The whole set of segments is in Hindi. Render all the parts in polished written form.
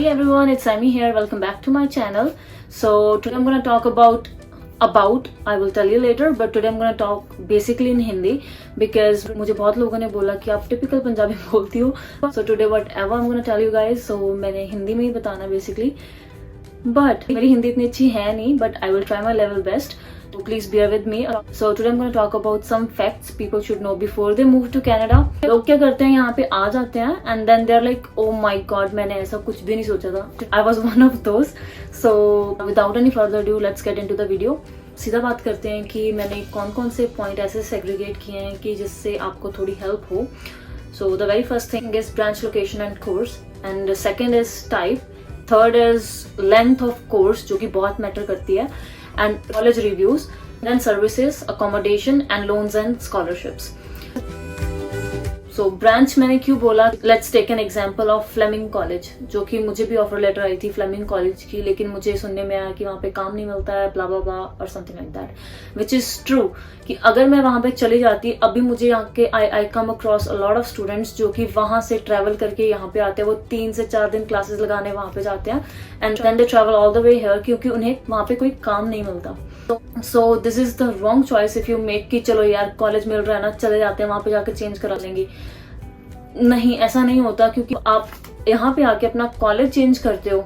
Hey everyone, it's Amy here. Welcome back to my channel. So today I'm going to talk about I will tell you later, but today I'm going to talk basically in Hindi because मुझे बहुत लोगों ने बोला कि आप typical पंजाबी बोलती हो. So today whatever I'm going to tell you guys, so मैंने हिंदी में ही बताना basically. But मेरी हिंदी इतनी अच्छी है नहीं, but I will try my level best. So please bear with me. So today I'm going to talk about some facts people should know before they move to Canada. लोग क्या करते हैं, यहाँ पे आ जाते हैं and then they're like, oh my god, मैंने ऐसा कुछ भी नहीं सोचा था. I was one of those. So without any further ado, let's get into the video. सीधा बात करते हैं कि मैंने कौन कौन से पॉइंट ऐसे सेग्रीगेट किए हैं कि जिससे आपको थोड़ी हेल्प हो. So the very first thing is branch location and course, and the second is type, third is length of course जो कि बहुत मैटर करती है, and college reviews, then services, accommodation and loans and scholarships. So branch मैंने क्यों बोला, let's take an example of Fleming College, जो कि मुझे भी ऑफर लेटर आई थी फ्लेमिंग कॉलेज की, लेकिन मुझे सुनने में आया कि वहाँ पे काम नहीं मिलता है, ब्ला ब्ला ब्ला और something like that, which is true कि अगर मैं वहाँ पे चली जाती, अभी मुझे यहाँ के I come across a lot of students जो कि वहाँ से ट्रैवल करके यहाँ पे आते हैं, वो 3 से 4 दिन क्लासेस लगाने वहाँ पे जाते हैं and then they travel all the way here क्योंकि उन्हें वहाँ पे कोई काम नहीं मिलता. So this is the wrong choice if you make कि चलो यार कॉलेज मिल रहा है ना, चले जाते हैं वहां पे जाकर चेंज करा लेंगे. नहीं, ऐसा नहीं होता, क्योंकि आप यहाँ पे आके अपना कॉलेज चेंज करते हो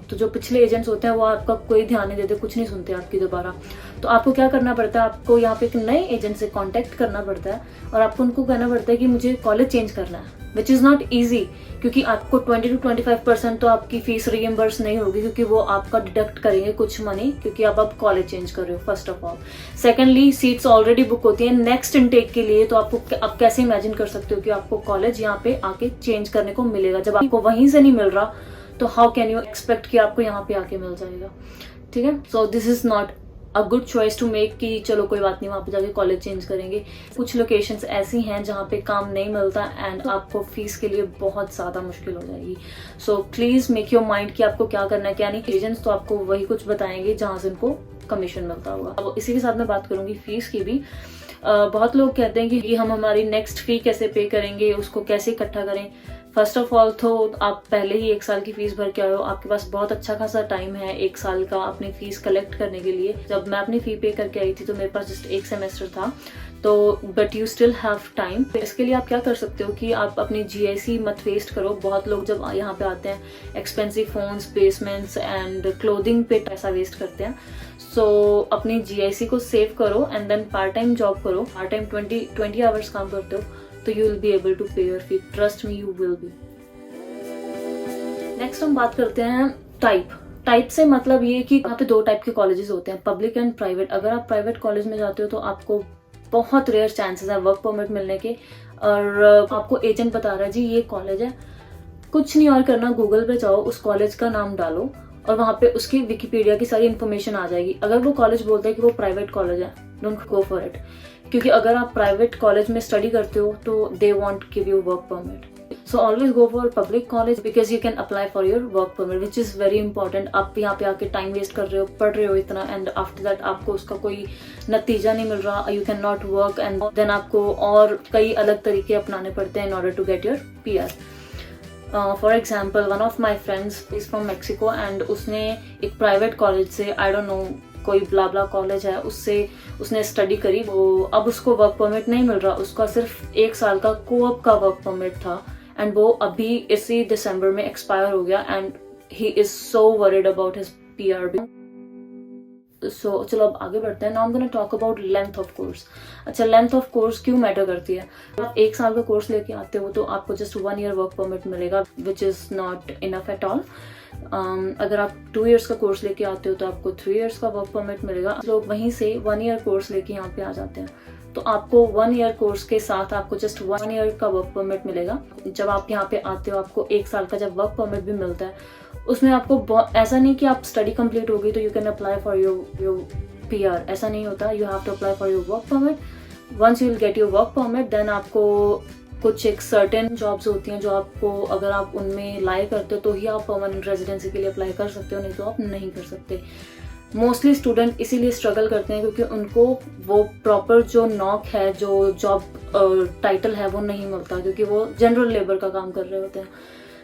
तो जो पिछले एजेंट्स होते हैं वो आपका कोई ध्यान नहीं देते, कुछ नहीं सुनते आपकी दोबारा. तो आपको क्या करना पड़ता है, आपको यहाँ पे एक नए एजेंट से कांटेक्ट करना पड़ता है और आपको उनको कहना पड़ता है कि मुझे कॉलेज चेंज करना है, विच इज़ नॉट ईजी, क्योंकि आपको 20 to 25% तो आपकी फीस रीइंबर्स नहीं होगी, क्योंकि वो आपका डिडक्ट करेंगे कुछ मनी, क्योंकि आप कॉलेज चेंज कर रहे हो first of all. Secondly, seats already book होती है नेक्स्ट इनटेक के लिए, तो आप कैसे इमेजिन कर सकते हो कि आपको कॉलेज यहाँ पे आके चेंज करने को मिलेगा. जब आपको वहीं से नहीं मिल रहा तो हाउ कैन यू एक्सपेक्ट कि आपको यहाँ पे आके मिल जाएगा. ठीक है, so this is not a good choice to make कि चलो कोई बात नहीं वहाँ पे जाके कॉलेज चेंज करेंगे. कुछ लोकेशंस ऐसी हैं जहाँ पे काम नहीं मिलता एंड आपको फीस के लिए बहुत ज़्यादा मुश्किल हो जाएगी. So please make your mind कि आपको क्या करना है क्या नहीं. एजेंट्स तो आपको वही कुछ बताएंगे जहाँ से उनको कमीशन मिलता होगा. अब इसी के साथ मैं बात करूँगी फीस की भी. बहुत लोग कहते हैं कि हम हमारी नेक्स्ट फी कैसे पे करेंगे, उसको कैसे इकट्ठा करें. फर्स्ट ऑफ ऑल तो आप पहले ही 1 साल की फीस भर के आए हो, आपके पास बहुत अच्छा खासा टाइम है 1 साल का अपनी फीस कलेक्ट करने के लिए. जब मैं अपनी फी पे करके आई थी तो मेरे पास जस्ट 1 सेमेस्टर था, तो but you still have time. इसके लिए आप क्या कर सकते हो कि आप अपनी GIC मत वेस्ट करो. बहुत लोग जब यहाँ पे आते हैं expensive phones, basements and clothing पे पैसा वेस्ट करते हैं. सो अपनी GIC को सेव करो and then part time job करो. पार्ट टाइम 20 आवर्स काम करते हो तो you will be able to pay your fee. Trust me, you will be. Next हम बात करते हैं टाइप से मतलब ये कि यहाँ पे 2 टाइप के कॉलेजेस होते हैं, पब्लिक एंड प्राइवेट. अगर आप प्राइवेट कॉलेज में जाते हो तो आपको बहुत रेयर चांसेस है वर्क परमिट मिलने के, और आपको एजेंट बता रहा है जी ये कॉलेज है. कुछ नहीं और करना, गूगल पे जाओ, उस कॉलेज का नाम डालो और वहां पे उसकी विकिपीडिया की सारी इन्फॉर्मेशन आ जाएगी. अगर वो कॉलेज बोलता है कि वो प्राइवेट कॉलेज है, डोंट गो फॉर इट, क्योंकि अगर आप प्राइवेट कॉलेज में स्टडी करते हो तो they want give you work permit. So always go for public college because you can apply for your work permit, which is very important. आप यहाँ पे आके टाइम वेस्ट कर रहे हो, पढ़ रहे हो इतना, एंड आफ्टर दैट आपको उसका कोई नतीजा नहीं मिल रहा, you can not work, and then आपको और कई अलग तरीके अपनाने पड़ते हैं in order to get your PR. For example, one of my friends is from Mexico and उसने एक प्राइवेट कॉलेज से, आई डोंट नो कोई ब्ला कॉलेज है, उससे उसने स्टडी करी. वो अब उसको वर्क परमिट नहीं मिल रहा, उसका सिर्फ 1 साल का कोऑप का वर्क परमिट था एंड वो अभी इसी दिसंबर में एक्सपायर हो गया and he is so worried about his PR. सो चलो अब आगे बढ़ते हैं. Now I am gonna talk about length of course. अच्छा, लेंथ ऑफ कोर्स क्यों मैटर करती है. आप 1 साल का कोर्स लेके आते हो तो आपको जस्ट 1 ईयर वर्क परमिट मिलेगा, which is not enough at all. अगर आप 2 इयर्स का कोर्स लेके आते हो तो आपको 3 इयर्स का वर्क परमिट मिलेगा. लोग वहीं से 1 ईयर कोर्स लेके यहाँ पे आ जाते हैं, तो आपको 1 ईयर कोर्स के साथ आपको जस्ट 1 ईयर का वर्क परमिट मिलेगा. जब आप यहाँ पे आते हो आपको 1 साल का जब वर्क परमिट भी मिलता है, उसमें आपको ऐसा नहीं कि आप स्टडी कंप्लीट हो गई तो you can apply for your PR, ऐसा नहीं होता. You have to apply for your work permit. Once you will get your work permit, then आपको कुछ एक सर्टेन जॉब्स होती हैं जो आपको, अगर आप उनमें लाई करते हो तो ही आप परमानेंट रेजिडेंसी के लिए अप्लाई कर सकते हो, नहीं तो आप नहीं कर सकते. मोस्टली स्टूडेंट इसीलिए स्ट्रगल करते हैं क्योंकि उनको वो प्रॉपर जो नॉक है, जो जॉब टाइटल है वो नहीं मिलता, क्योंकि वो जनरल लेबर का काम कर रहे होते हैं.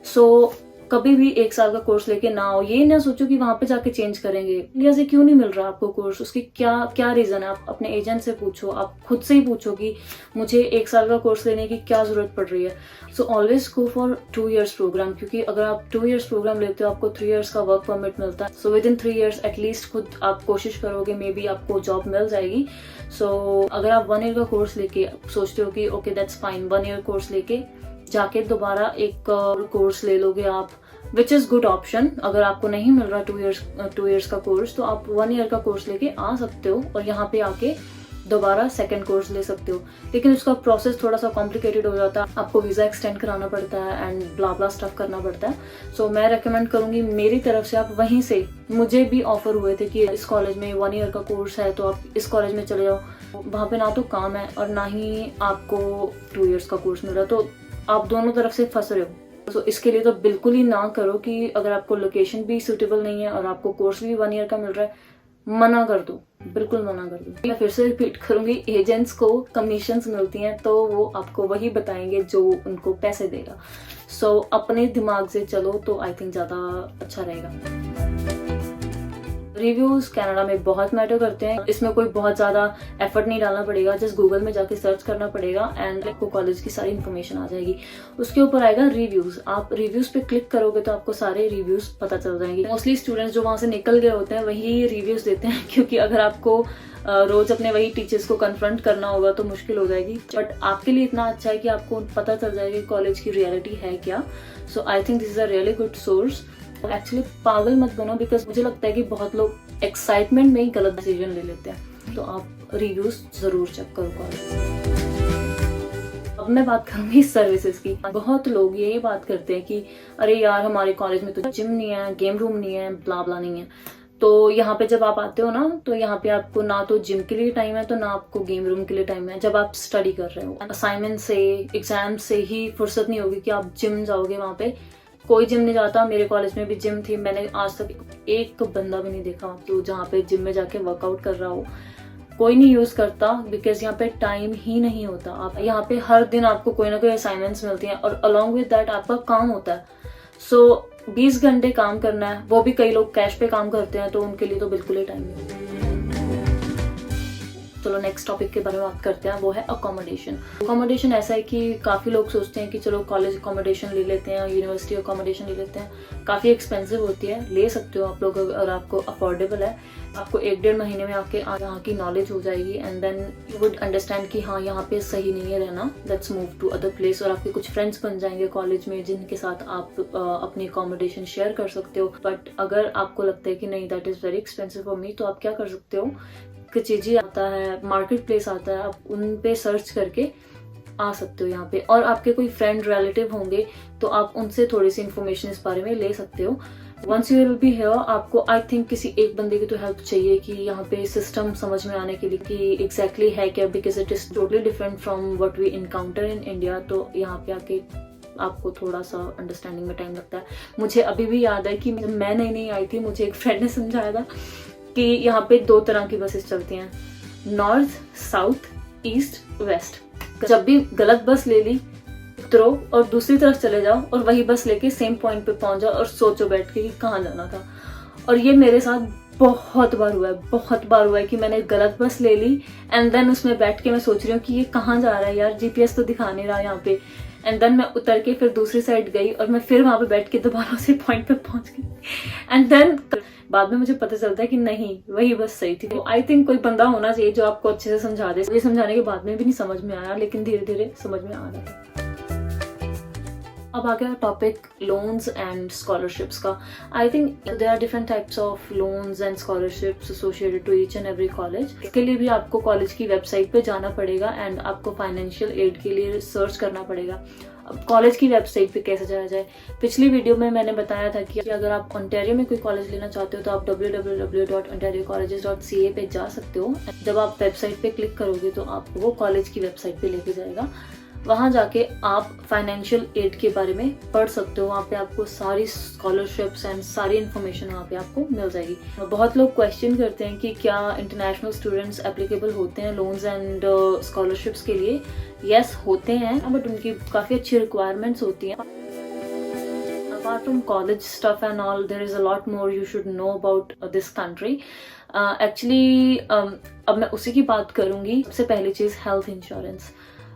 सो कभी भी 1 साल का कोर्स लेके ना आओ। ये ना सोचो कि वहां पे जाके चेंज करेंगे, इंडिया से क्यों नहीं मिल रहा आपको कोर्स, उसकी क्या क्या रीजन है। आप अपने एजेंट से पूछो, आप खुद से ही पूछो कि मुझे 1 साल का कोर्स लेने की क्या जरूरत पड़ रही है। So always go for 2 years program, क्योंकि अगर आप 2 years प्रोग्राम लेते हो आपको 3 years का वर्क परमिट मिलता है। So with in 3 years at least खुद आप कोशिश करोगे, मे बी आपको जॉब मिल जाएगी। सो अगर आप 1 year का कोर्स लेके सोचते हो कि okay that's fine, 1 year course लेके जाके दोबारा एक कोर्स ले लोगे आप, विच इज गुड ऑप्शन। अगर आपको नहीं मिल रहा 2 years का कोर्स, तो आप 1 year का कोर्स लेके आ सकते हो और यहाँ पे आके दोबारा सेकंड कोर्स ले सकते हो। लेकिन उसका प्रोसेस थोड़ा सा कॉम्प्लिकेटेड हो जाता है, आपको वीजा एक्सटेंड कराना पड़ता है एंड ब्ला ब्ला स्टफ करना पड़ता है। सो मैं रेकमेंड करूंगी मेरी तरफ से आप वहीं से, मुझे भी ऑफर हुए थे कि इस कॉलेज में 1 year का कोर्स है तो आप इस कॉलेज में चले जाओ, वहां पे ना तो काम है और ना ही आपको 2 years का कोर्स मिल रहा, तो आप दोनों तरफ से फंस रहे हो। तो इसके लिए तो बिल्कुल ही ना करो कि अगर आपको लोकेशन भी सूटेबल नहीं है और आपको कोर्स भी 1 year का मिल रहा है, मना कर दो, बिल्कुल मना कर दो। मैं फिर से रिपीट करूंगी, एजेंट्स को कमीशंस मिलती हैं तो वो आपको वही बताएंगे जो उनको पैसे देगा। सो अपने दिमाग से चलो तो आई थिंक ज्यादा अच्छा रहेगा। रिव्यूज कनाडा में बहुत मैटर करते हैं, इसमें कोई बहुत ज्यादा एफर्ट नहीं डालना पड़ेगा, जस्ट गूगल में जाके सर्च करना पड़ेगा एंड आपको कॉलेज की सारी इन्फॉर्मेशन आ जाएगी। उसके ऊपर आएगा रिव्यूज, आप रिव्यूज पे क्लिक करोगे तो आपको सारे रिव्यूज पता चल जाएंगे। मोस्टली स्टूडेंट्स जो वहां से निकल गए होते हैं वही रिव्यूज देते हैं, क्योंकि अगर आपको रोज अपने वही टीचर्स को कन्फ्रंट करना होगा तो मुश्किल हो जाएगी। बट आपके लिए इतना अच्छा है कि आपको पता चल जाएगा कॉलेज की रियलिटी है क्या। So I think this is a really good source. Actually पागल मत बनो, बिकॉज मुझे लगता है कि बहुत लोग एक्साइटमेंट में ही गलत डिसीजन ले लेते हैं। तो आप रिव्यूज जरूर चेक करो कॉलेज। अब मैं बात करूंगी सर्विसेज की। बहुत लोग यही बात करते हैं कि अरे यार हमारे कॉलेज में तो जिम नहीं है, गेम रूम नहीं है, ब्ला ब्ला नहीं है। तो यहाँ पे जब आप आते हो ना, तो यहाँ पे आपको ना तो जिम के लिए टाइम है तो ना आपको गेम रूम के लिए टाइम है। जब आप स्टडी कर रहे हो, असाइनमेंट से, एग्जाम से ही फुर्सत नहीं होगी कि आप जिम जाओगे। वहाँ पे कोई जिम नहीं जाता। मेरे कॉलेज में भी जिम थी, मैंने आज तक एक बंदा भी नहीं देखा तो जहाँ पे जिम में जाके वर्कआउट कर रहा हो। कोई नहीं यूज करता, बिकॉज यहाँ पे टाइम ही नहीं होता। आप यहाँ पे हर दिन आपको कोई ना कोई असाइनमेंट्स मिलती हैं और अलॉन्ग विद दैट आपका काम होता है। सो 20 घंटे काम करना है, वो भी कई लोग कैश पे काम करते हैं, तो उनके लिए तो बिल्कुल ही टाइम नहीं। चलो नेक्स्ट टॉपिक के बारे में बात करते हैं, वो है अकोमोडेशन। अकोमोडेशन ऐसा है कि काफी लोग सोचते हैं कि चलो कॉलेज अकोमोडेशन ले लेते हैं, यूनिवर्सिटी अकोमोडेशन ले लेते हैं। काफी एक्सपेंसिव होती है, ले सकते हो आप लोग अगर आपको अफोर्डेबल है। आपको 1-1.5 महीने में आपके यहाँ की नॉलेज हो जाएगी and then you would understand कि हाँ यहाँ पे सही नहीं है रहना, let's move to other place. और आपके कुछ फ्रेंड्स बन जाएंगे कॉलेज में जिनके साथ आप अपनी अकोमोडेशन शेयर कर सकते हो। बट अगर आपको लगता है कि नहीं that is very expensive for me, तो आप क्या कर सकते हो, किचीजी आता है, मार्केट प्लेस आता है, आप उन पे सर्च करके आ सकते हो यहाँ पे। और आपके कोई फ्रेंड रिलेटिव होंगे तो आप उनसे थोड़ी सी इन्फॉर्मेशन इस बारे में ले सकते हो। Once you will be here, आपको आई थिंक किसी एक बंदे की तो हेल्प चाहिए कि यहाँ पे सिस्टम समझ में आने के लिए कि एग्जैक्टली है क्या, because it is totally different from what we encounter in India. तो यहाँ पे आके आपको थोड़ा सा अंडरस्टैंडिंग में टाइम लगता है। मुझे अभी भी याद है कि मैं नई आई थी, मुझे एक फ्रेंड ने समझाया था कि यहाँ पे 2 तरह की बसेस चलती हैं, नॉर्थ, साउथ, ईस्ट, वेस्ट। जब भी गलत बस ले ली, उतरो और दूसरी तरफ चले जाओ और वही बस लेके सेम पॉइंट पे पहुंच जाओ और सोचो बैठ के कि कहाँ जाना था। और ये मेरे साथ बहुत बार हुआ है, बहुत बार हुआ है कि मैंने गलत बस ले ली एंड देन उसमें बैठ के मैं सोच रही हूँ कि ये कहाँ जा रहा है यार, जीपीएस तो दिखा नहीं रहा यहाँ पे। एंड देन मैं उतर के फिर दूसरी साइड गई और मैं फिर वहां पे बैठ के दोबारा उसी पॉइंट पे पहुंच गई। एंड देन बाद में मुझे पता चलता है कि नहीं वही बस सही थी। तो आई थिंक कोई बंदा होना चाहिए जो आपको अच्छे से समझा दे। ये समझाने के बाद में भी नहीं समझ में आया, लेकिन धीरे धीरे समझ में आ रहा था। अब आ गया टॉपिक लोन्स एंड स्कॉलरशिप्स का। I think there are different types of loans and scholarships associated to each and every college. इसके लिए भी आपको कॉलेज की वेबसाइट पे जाना पड़ेगा एंड आपको फाइनेंशियल एड के लिए सर्च करना पड़ेगा। अब कॉलेज की वेबसाइट पे कैसे जाया जाए, पिछली वीडियो में मैंने बताया था कि अगर आप ओंटारियो में कोई कॉलेज लेना चाहते हो तो आप www.ontariocolleges.ca पे जा सकते हो। जब आप वेबसाइट पे क्लिक करोगे तो आपको वो कॉलेज की वेबसाइट पे लेके जाएगा। वहां जाके आप फाइनेंशियल एड के बारे में पढ़ सकते हो। वहाँ पे आपको सारी स्कॉलरशिप्स एंड सारी इन्फॉर्मेशन वहाँ पे आपको मिल जाएगी। बहुत लोग क्वेश्चन करते हैं कि क्या इंटरनेशनल स्टूडेंट्स एप्लीकेबल होते हैं लोन्स एंड स्कॉलरशिप्स के लिए। यस होते हैं, बट उनकी काफ़ी अच्छी रिक्वायरमेंट्स होती हैं। apart from college stuff and all, there is a lot more you should know about this country. Actually, अब मैं उसी की बात करूंगी. सबसे पहली चीज हेल्थ इंश्योरेंस.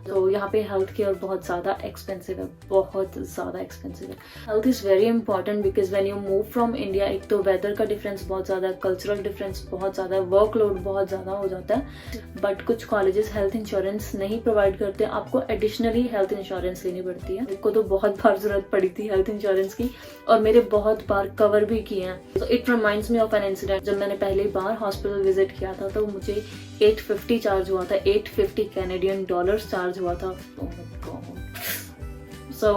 तो यहाँ पे हेल्थ केयर बहुत ज़्यादा एक्सपेंसिव है, बहुत ज़्यादा एक्सपेंसिव है. Health is very important because when you move from India, एक तो वेदर का डिफरेंस बहुत ज़्यादा है, कल्चरल डिफरेंस बहुत ज़्यादा है, वर्कलोड बहुत ज़्यादा हो जाता है. बट कुछ कॉलेजेस हेल्थ इंश्योरेंस नहीं प्रोवाइड करते, आपको एडिशनली हेल्थ इंश्योरेंस लेनी पड़ती है. मेरे को तो बहुत बार जरूरत पड़ी थी हेल्थ इंश्योरेंस की और मेरे बहुत बार कवर भी किए हैं. तो it reminds me of an incident. जब मैंने पहली बार हॉस्पिटल विजिट किया था तो मुझे 850 चार्ज हुआ था, 850 कैनेडियन डॉलर्स चार्ज हुआ था. सो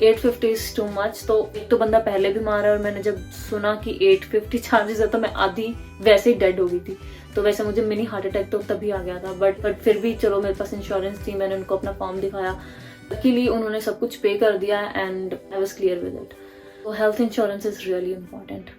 850 इज टू मच. तो एक तो बंदा पहले भी मारा और मैंने जब सुना कि 850 चार्जेस है तो मैं आधी वैसे ही डेड हो गई थी. तो वैसे मुझे मिनी हार्ट अटैक तो तभी आ गया था. बट फिर भी चलो मेरे पास इंश्योरेंस थी, मैंने उनको अपना फॉर्म दिखाया, लकीली उन्होंने सब कुछ पे कर दिया and I was clear with it. तो health insurance is really important.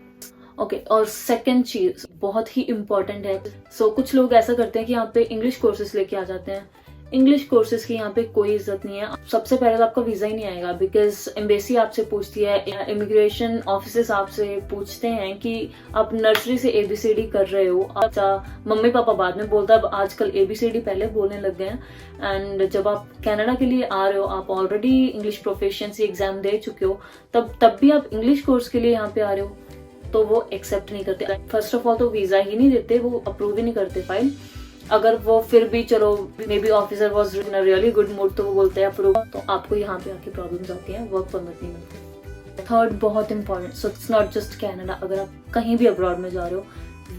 Okay, और सेकंड चीज बहुत ही इम्पोर्टेंट है. सो कुछ लोग ऐसा करते हैं कि यहाँ पे इंग्लिश कोर्सेज लेके आ जाते हैं. इंग्लिश कोर्सेज की यहाँ पे कोई इज्जत नहीं है. सबसे पहले तो आपका वीजा ही नहीं आएगा बिकॉज एम्बेसी आपसे पूछती है, इमिग्रेशन ऑफिसेस आपसे पूछते हैं कि आप नर्सरी से ABCD कर रहे हो. अच्छा, मम्मी पापा बाद में बोलता है, आजकल ABCD पहले बोलने लग गए हैं. एंड जब आप कनाडा के लिए आ रहे हो, आप ऑलरेडी इंग्लिश प्रोफिशिएंसी एग्जाम दे चुके हो, तब भी आप इंग्लिश कोर्स के लिए यहाँ पे आ रहे हो तो वो एक्सेप्ट नहीं करते. फर्स्ट ऑफ ऑल तो वीजा ही नहीं देते, वो अप्रूव ही नहीं करते फाइल. अगर वो फिर भी चलो may be officer was in a really good mood तो वो बोलते हैं अप्रूव, तो आपको यहाँ पे आके प्रॉब्लम्स आती हैं, वर्क परमिट नहीं मिलती. थर्ड बहुत important, so it's not just Canada, अगर आप कहीं भी अब्रॉड में जा रहे हो,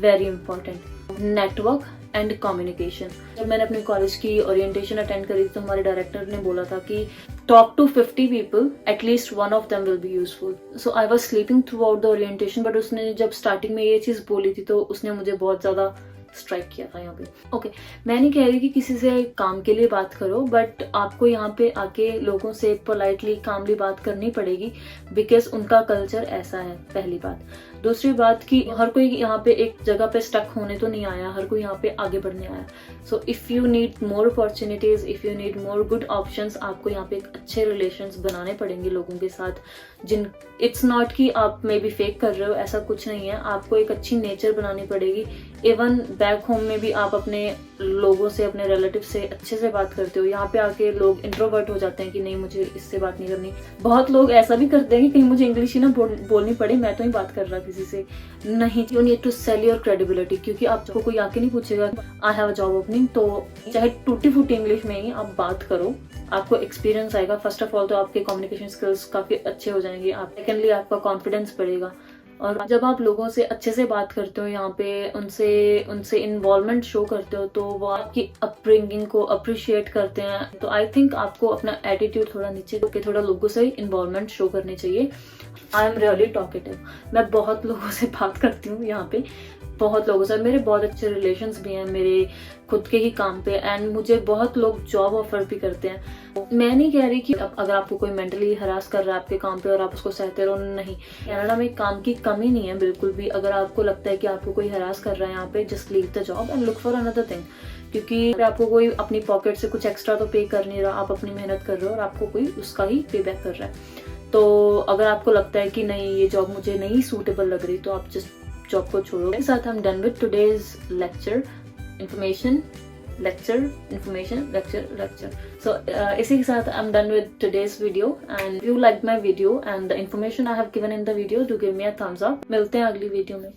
very important, network and communication. जब मैंने अपने कॉलेज की ओरिएंटेशन अटेंड करी तो हमारे डायरेक्टर ने बोला था कि talk to 50 people, at least one of them will be useful. So I was sleeping throughout the orientation, but उसने जब स्टार्टिंग में ये चीज बोली थी तो उसने मुझे बहुत ज्यादा स्ट्राइक किया था यहाँ पे. ओके, मैं नहीं कह रही कि किसी से काम के लिए बात करो, बट आपको यहाँ पे आके लोगों से पोलाइटली कामली बात करनी पड़ेगी बिकॉज उनका कल्चर ऐसा है, पहली बात. दूसरी बात कि हर कोई यहाँ पे एक जगह पे स्टक होने तो नहीं आया, हर कोई यहाँ पे आगे बढ़ने आया. So if you need more opportunities, if you need more good options, आपको यहाँ पे एक अच्छे रिलेशंस बनाने पड़ेंगे लोगों के साथ. जिन इट्स नॉट कि आप मे बी फेक कर रहे हो, ऐसा कुछ नहीं है. आपको एक अच्छी नेचर बनानी पड़ेगी. इवन बैक होम में भी आप अपने लोगों से, अपने रिलेटिव से अच्छे से बात करते हो. यहाँ पे आके लोग इंट्रोवर्ट हो जाते हैं कि नहीं मुझे इससे बात नहीं करनी. बहुत लोग ऐसा भी करते हैं कि कहीं मुझे इंग्लिश ही ना बोलनी पड़े, मैं तो ही बात कर रहा किसी से. नहीं, you need to sell your credibility, क्योंकि आपको कोई आके नहीं पूछेगा I have a job opening, तो चाहे टूटी फूटी इंग्लिश में ही आप बात करो, आपको एक्सपीरियंस आएगा. फर्स्ट ऑफ ऑल तो आपके कम्युनिकेशन स्किल्स काफी अच्छे हो जाएंगे. आप सेकेंडली आपका कॉन्फिडेंस बढ़ेगा. और जब आप लोगों से अच्छे से बात करते हो, यहाँ पे उनसे इन्वॉल्वमेंट शो करते हो, तो वो आपकी अपब्रिंगिंग को अप्रिशिएट करते हैं. तो आई थिंक आपको अपना एटीट्यूड थोड़ा नीचे करके थोड़ा लोगों से इन्वॉल्वमेंट शो करनी चाहिए. आई एम रियली टॉकेटिव, मैं बहुत लोगों से बात करती हूँ यहाँ पे, बहुत लोगों से. मेरे बहुत अच्छे रिलेशंस भी हैं मेरे खुद के ही काम पे, एंड मुझे बहुत लोग जॉब ऑफर भी करते हैं. मैं नहीं कह रही कि अगर आपको कोई मेंटली हरास कर रहा है आपके काम पे और आप उसको सहते रहो, नहीं. कनाडा में काम की कमी नहीं है बिल्कुल भी. अगर आपको लगता है कि आपको कोई हरास कर रहा है यहाँ पे, just leave the job and look for another thing. क्योंकि आपको कोई अपनी पॉकेट से कुछ एक्स्ट्रा तो पे कर नहीं रहा, आप अपनी मेहनत कर रहे हो और आपको कोई उसका ही पे बैक कर रहा है. तो अगर आपको लगता है कि नहीं ये जॉब मुझे नहीं सूटेबल लग रही, तो आप जस्ट जॉब को छोड़ो. इसके साथ हम done with today's lecture. Information lecture, information lecture. So इसी के साथ I am done with today's video. And you like my video and the information I have given in the video, do give me a thumbs up. मिलते हैं अगली वीडियो में.